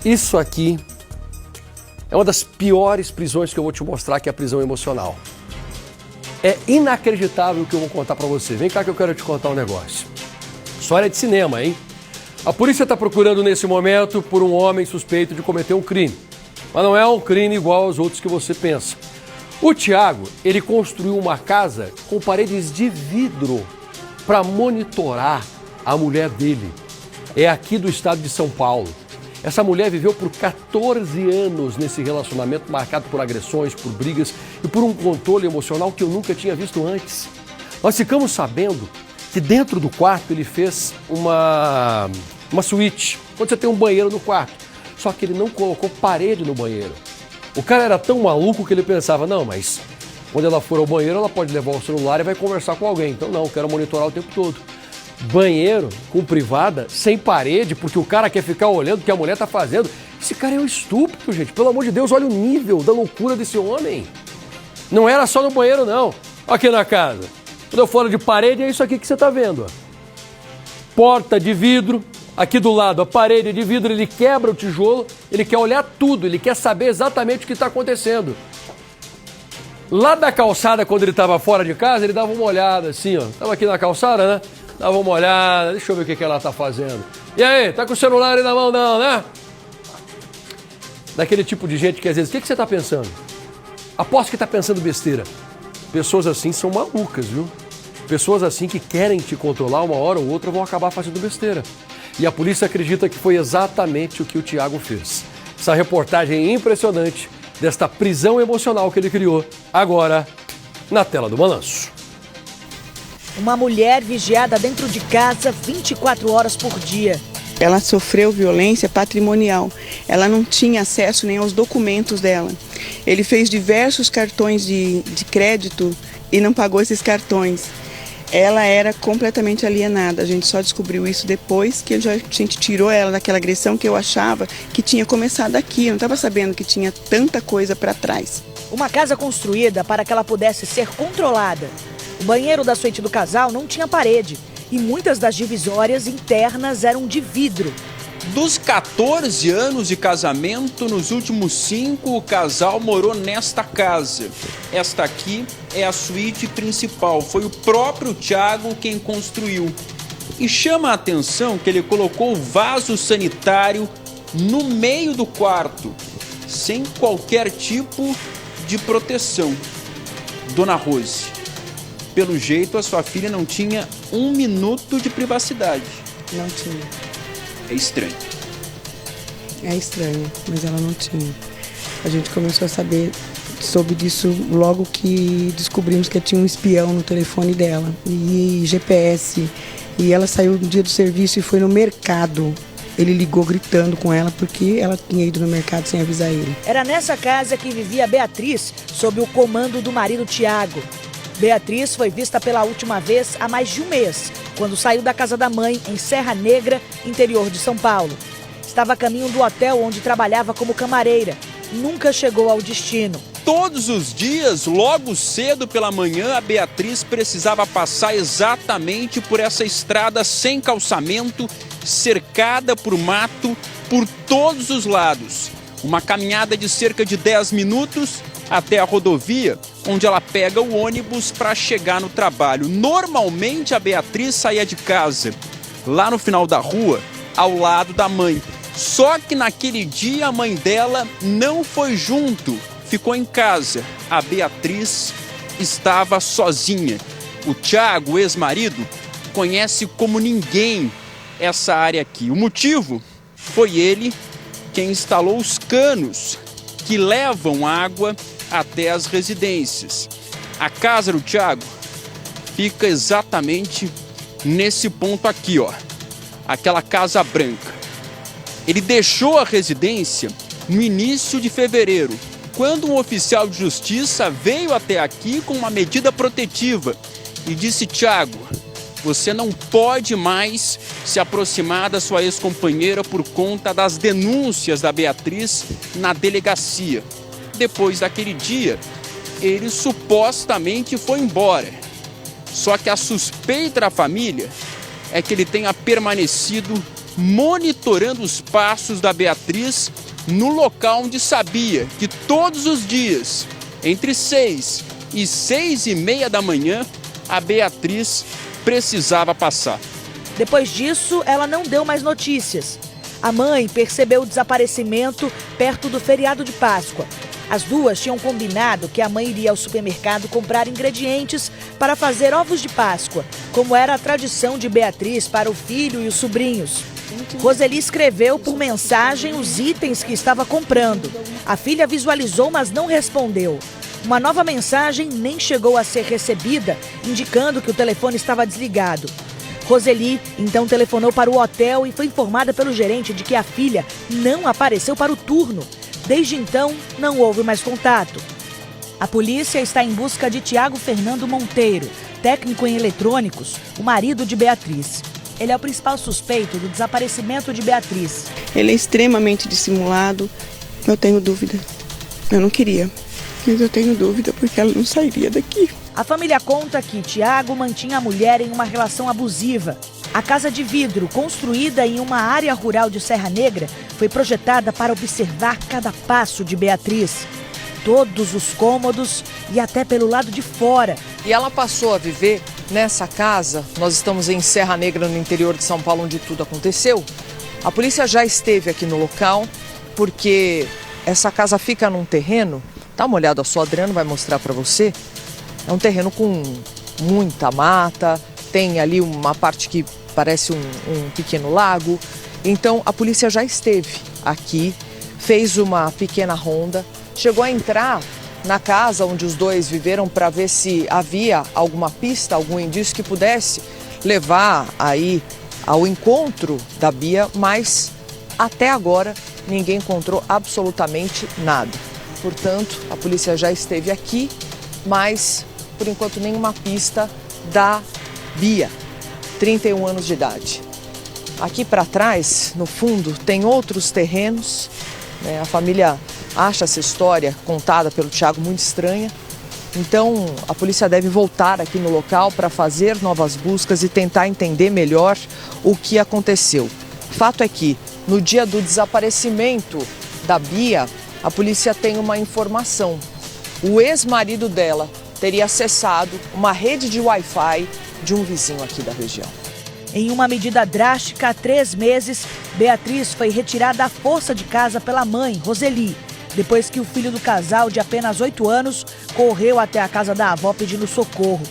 Isso aqui é uma das piores prisões que eu vou te mostrar, que é a prisão emocional. É inacreditável o que eu vou contar pra você. Vem cá que eu quero te contar um negócio. História de cinema, hein? A polícia está procurando nesse momento por um homem suspeito de cometer um crime. Mas não é um crime igual aos outros que você pensa. O Thiago, ele construiu uma casa com paredes de vidro para monitorar a mulher dele. É aqui do estado de São Paulo. Essa mulher viveu por 14 anos nesse relacionamento marcado por agressões, por brigas e por um controle emocional que eu nunca tinha visto antes. Nós ficamos sabendo que dentro do quarto ele fez uma suíte, quando você tem um banheiro no quarto. Só que ele não colocou parede no banheiro. O cara era tão maluco que ele pensava, não, mas quando ela for ao banheiro ela pode levar o celular e vai conversar com alguém. Então não, quero monitorar o tempo todo. Banheiro com privada, sem parede, porque o cara quer ficar olhando o que a mulher tá fazendo. Esse cara é um estúpido, gente. Pelo amor de Deus, olha o nível da loucura desse homem. Não era só no banheiro, não. Aqui na casa. Quando eu falo de parede, é isso aqui que você tá vendo. Ó. Porta de vidro. Aqui do lado, a parede de vidro, ele quebra o tijolo, ele quer olhar tudo, ele quer saber exatamente o que está acontecendo. Lá da calçada, quando ele estava fora de casa, ele dava uma olhada assim, ó. Estava aqui na calçada, né? Dava uma olhada, deixa eu ver o que ela está fazendo. E aí, tá com o celular aí na mão não, né? Daquele tipo de gente que às vezes, o que você está pensando? Aposto que está pensando besteira. Pessoas assim são malucas, viu? Pessoas assim que querem te controlar, uma hora ou outra vão acabar fazendo besteira. E a polícia acredita que foi exatamente o que o Thiago fez. Essa reportagem impressionante desta prisão emocional que ele criou, agora na tela do Balanço. Uma mulher vigiada dentro de casa 24 horas por dia. Ela sofreu violência patrimonial. Ela não tinha acesso nem aos documentos dela. Ele fez diversos cartões de crédito e não pagou esses cartões. Ela era completamente alienada. A gente só descobriu isso depois que a gente tirou ela daquela agressão que eu achava que tinha começado aqui. Eu não estava sabendo que tinha tanta coisa para trás. Uma casa construída para que ela pudesse ser controlada. O banheiro da suíte do casal não tinha parede e muitas das divisórias internas eram de vidro. Dos 14 anos de casamento, nos últimos 5, o casal morou nesta casa. Esta aqui é a suíte principal. Foi o próprio Thiago quem construiu. E chama a atenção que ele colocou o vaso sanitário no meio do quarto, sem qualquer tipo de proteção. Dona Rose, pelo jeito a sua filha não tinha 1 minuto de privacidade. Não tinha. É estranho. É estranho, mas ela não tinha. A gente começou a soube disso logo que descobrimos que tinha um espião no telefone dela e GPS. E ela saiu no dia do serviço e foi no mercado. Ele ligou gritando com ela porque ela tinha ido no mercado sem avisar ele. Era nessa casa que vivia Beatriz, sob o comando do marido Thiago. Beatriz foi vista pela última vez há mais de 1 mês, quando saiu da casa da mãe em Serra Negra, interior de São Paulo. Estava a caminho do hotel onde trabalhava como camareira. Nunca chegou ao destino. Todos os dias, logo cedo pela manhã, a Beatriz precisava passar exatamente por essa estrada sem calçamento, cercada por mato por todos os lados. Uma caminhada de cerca de 10 minutos até a rodovia, onde ela pega o ônibus para chegar no trabalho. Normalmente a Beatriz saía de casa, lá no final da rua, ao lado da mãe. Só que naquele dia a mãe dela não foi junto, ficou em casa. A Beatriz estava sozinha. O Thiago, o ex-marido, conhece como ninguém essa área aqui. O motivo foi ele quem instalou os canos que levam água até as residências. A casa do Thiago fica exatamente nesse ponto aqui, ó. Aquela casa branca. Ele deixou a residência no início de fevereiro, quando um oficial de justiça veio até aqui com uma medida protetiva e disse: Thiago, você não pode mais se aproximar da sua ex-companheira por conta das denúncias da Beatriz na delegacia. Depois daquele dia, ele supostamente foi embora. Só que a suspeita da família é que ele tenha permanecido monitorando os passos da Beatriz no local onde sabia que todos os dias, entre 6 e 6h30 da manhã, a Beatriz precisava passar. Depois disso, ela não deu mais notícias. A mãe percebeu o desaparecimento perto do feriado de Páscoa. As duas tinham combinado que a mãe iria ao supermercado comprar ingredientes para fazer ovos de Páscoa, como era a tradição de Beatriz para o filho e os sobrinhos. Roseli escreveu por mensagem os itens que estava comprando. A filha visualizou, mas não respondeu. Uma nova mensagem nem chegou a ser recebida, indicando que o telefone estava desligado. Roseli então telefonou para o hotel e foi informada pelo gerente de que a filha não apareceu para o turno. Desde então, não houve mais contato. A polícia está em busca de Tiago Fernando Monteiro, técnico em eletrônicos, o marido de Beatriz. Ele é o principal suspeito do desaparecimento de Beatriz. Ele é extremamente dissimulado. Eu tenho dúvida. Eu não queria, mas eu tenho dúvida porque ela não sairia daqui. A família conta que Tiago mantinha a mulher em uma relação abusiva. A casa de vidro, construída em uma área rural de Serra Negra, foi projetada para observar cada passo de Beatriz. Todos os cômodos e até pelo lado de fora. E ela passou a viver nessa casa. Nós estamos em Serra Negra, no interior de São Paulo, onde tudo aconteceu. A polícia já esteve aqui no local, porque essa casa fica num terreno. Dá uma olhada só, Adriano vai mostrar para você. É um terreno com muita mata, tem ali uma parte que parece um pequeno lago. Então a polícia já esteve aqui, fez uma pequena ronda, chegou a entrar na casa onde os dois viveram para ver se havia alguma pista, algum indício que pudesse levar aí ao encontro da Bia, mas até agora ninguém encontrou absolutamente nada. Portanto, a polícia já esteve aqui, mas por enquanto nenhuma pista da Bia, 31 anos de idade. Aqui para trás, no fundo, tem outros terrenos. A família acha essa história contada pelo Tiago muito estranha. Então, a polícia deve voltar aqui no local para fazer novas buscas e tentar entender melhor o que aconteceu. Fato é que, no dia do desaparecimento da Bia, a polícia tem uma informação. O ex-marido dela teria acessado uma rede de Wi-Fi de um vizinho aqui da região. Em uma medida drástica, há 3 meses, Beatriz foi retirada à força de casa pela mãe, Roseli, depois que o filho do casal, de apenas 8 anos, correu até a casa da avó pedindo socorro.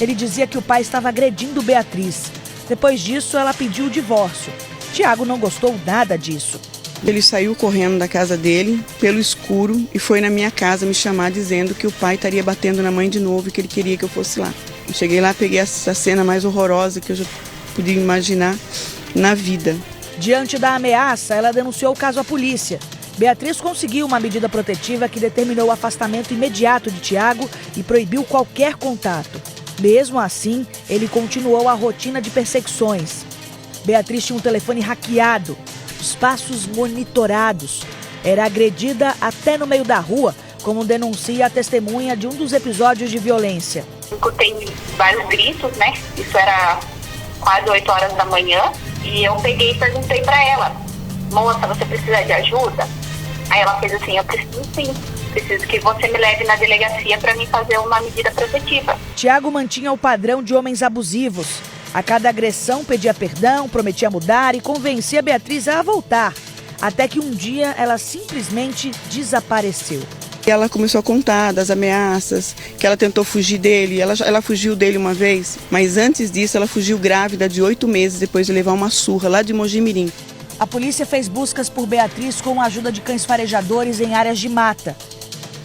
Ele dizia que o pai estava agredindo Beatriz. Depois disso, ela pediu o divórcio. Tiago não gostou nada disso. Ele saiu correndo da casa dele, pelo escuro, e foi na minha casa me chamar dizendo que o pai estaria batendo na mãe de novo e que ele queria que eu fosse lá. Eu cheguei lá, peguei essa cena mais horrorosa que eu já podia imaginar na vida. Diante da ameaça, ela denunciou o caso à polícia. Beatriz conseguiu uma medida protetiva que determinou o afastamento imediato de Tiago e proibiu qualquer contato. Mesmo assim, ele continuou a rotina de perseguições. Beatriz tinha um telefone hackeado, os passos monitorados. Era agredida até no meio da rua, como denuncia a testemunha de um dos episódios de violência. Escutei vários gritos, né? Isso era quase 8 horas da manhã. E eu peguei e perguntei pra ela: moça, você precisa de ajuda? Aí ela fez assim: eu preciso sim. Preciso que você me leve na delegacia para mim fazer uma medida protetiva. Tiago mantinha o padrão de homens abusivos. A cada agressão pedia perdão, prometia mudar e convencia Beatriz a voltar. Até que um dia ela simplesmente desapareceu. Ela começou a contar das ameaças, que ela tentou fugir dele. Ela fugiu dele uma vez, mas antes disso ela fugiu grávida de 8 meses depois de levar uma surra lá de Mojimirim. A polícia fez buscas por Beatriz com a ajuda de cães farejadores em áreas de mata.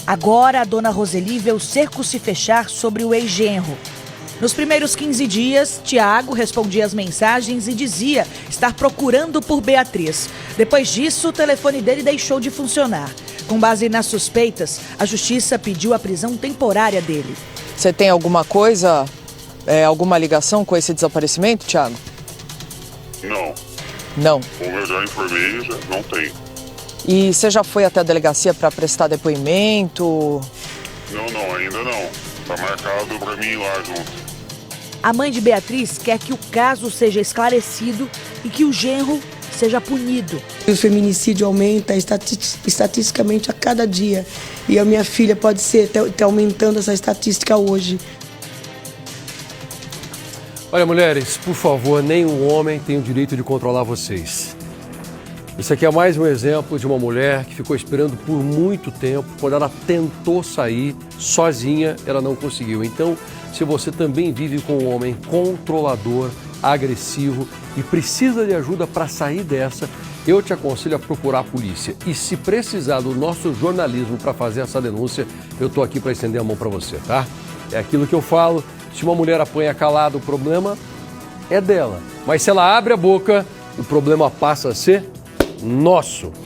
Agora a dona Roseli vê o cerco se fechar sobre o ex-genro. Nos primeiros 15 dias, Tiago respondia as mensagens e dizia estar procurando por Beatriz. Depois disso, o telefone dele deixou de funcionar. Com base nas suspeitas, a justiça pediu a prisão temporária dele. Você tem alguma coisa, alguma ligação com esse desaparecimento, Tiago? Não. Não. Como eu já informei, não tem. E você já foi até a delegacia para prestar depoimento? Não, ainda não. Tá marcado para mim ir lá junto. A mãe de Beatriz quer que o caso seja esclarecido e que o genro seja punido. O feminicídio aumenta estatisticamente a cada dia. E a minha filha pode ser tá aumentando essa estatística hoje. Olha, mulheres, por favor, nenhum homem tem o direito de controlar vocês. Isso aqui é mais um exemplo de uma mulher que ficou esperando por muito tempo. Quando ela tentou sair sozinha, ela não conseguiu. Então, se você também vive com um homem controlador, agressivo e precisa de ajuda para sair dessa, eu te aconselho a procurar a polícia. E se precisar do nosso jornalismo para fazer essa denúncia, eu estou aqui para estender a mão para você, tá? É aquilo que eu falo, se uma mulher apanha calada, o problema é dela. Mas se ela abre a boca, o problema passa a ser nosso.